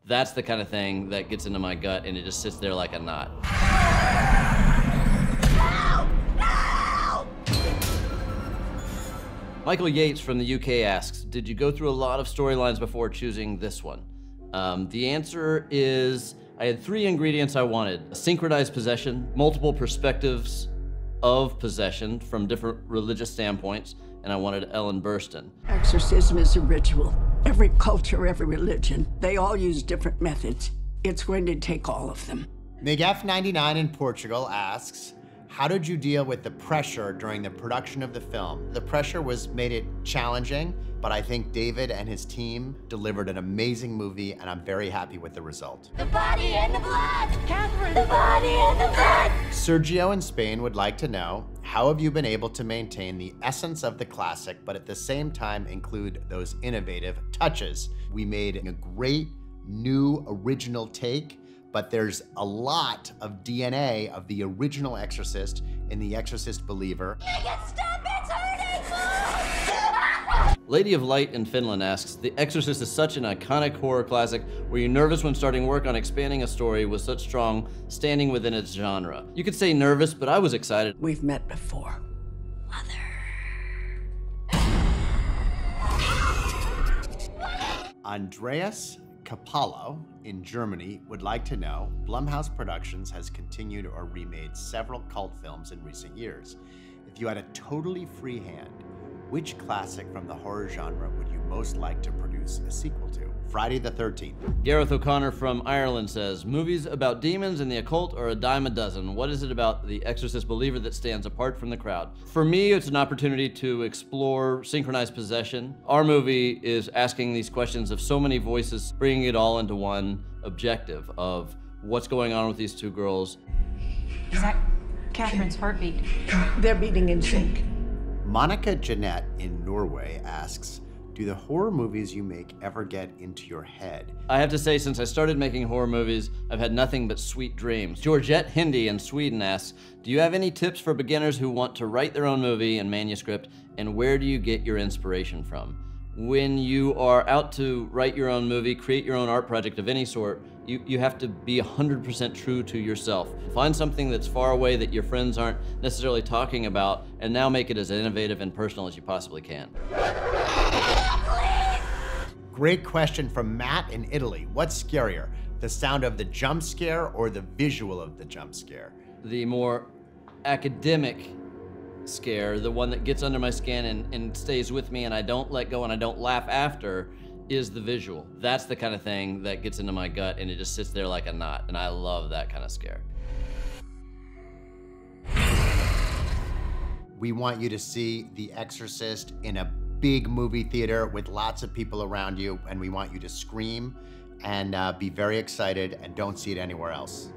That's the kind of thing that gets into my gut and it just sits there like a knot. Michael Yates from the UK asks, did you go through a lot of storylines before choosing this one? The answer is, I had 3 ingredients I wanted. Synchronized possession, multiple perspectives of possession from different religious standpoints, and I wanted Ellen Burstyn. Exorcism is a ritual. Every culture, every religion, they all use different methods. It's going to take all of them. MigF99 in Portugal asks, how did you deal with the pressure during the production of the film? The pressure made it challenging, but I think David and his team delivered an amazing movie, and I'm very happy with the result. The body and the blood! Catherine! The body and the blood! Sergio in Spain would like to know, how have you been able to maintain the essence of the classic, but at the same time include those innovative touches? We made a great, new, original take, but there's a lot of DNA of the original Exorcist in The Exorcist Believer. Make it stop, it's hurting! Lady of Light in Finland asks, The Exorcist is such an iconic horror classic. Were you nervous when starting work on expanding a story with such strong standing within its genre? You could say nervous, but I was excited. We've met before. Andreas Capallo in Germany would like to know, Blumhouse Productions has continued or remade several cult films in recent years. If you had a totally free hand, which classic from the horror genre would you most like to produce a sequel to? Friday the 13th. Gareth O'Connor from Ireland says, movies about demons and the occult are a dime a dozen. What is it about The Exorcist Believer that stands apart from the crowd? For me, it's an opportunity to explore synchronized possession. Our movie is asking these questions of so many voices, bringing it all into one objective of what's going on with these 2 girls. Is that Catherine's heartbeat? They're beating in sync. Monica Jeanette in Norway asks, do the horror movies you make ever get into your head? I have to say, since I started making horror movies, I've had nothing but sweet dreams. Georgette Hindi in Sweden asks, do you have any tips for beginners who want to write their own movie and manuscript, and where do you get your inspiration from? When you are out to write your own movie, create your own art project of any sort, you have to be 100% true to yourself. Find something that's far away that your friends aren't necessarily talking about, and now make it as innovative and personal as you possibly can. Great question from Matt in Italy. What's scarier, the sound of the jump scare or the visual of the jump scare? The more academic scare, the one that gets under my skin and stays with me and I don't let go and I don't laugh after, is the visual. That's the kind of thing that gets into my gut and it just sits there like a knot, and I love that kind of scare. We want you to see The Exorcist in a big movie theater with lots of people around you, and we want you to scream and be very excited, and don't see it anywhere else.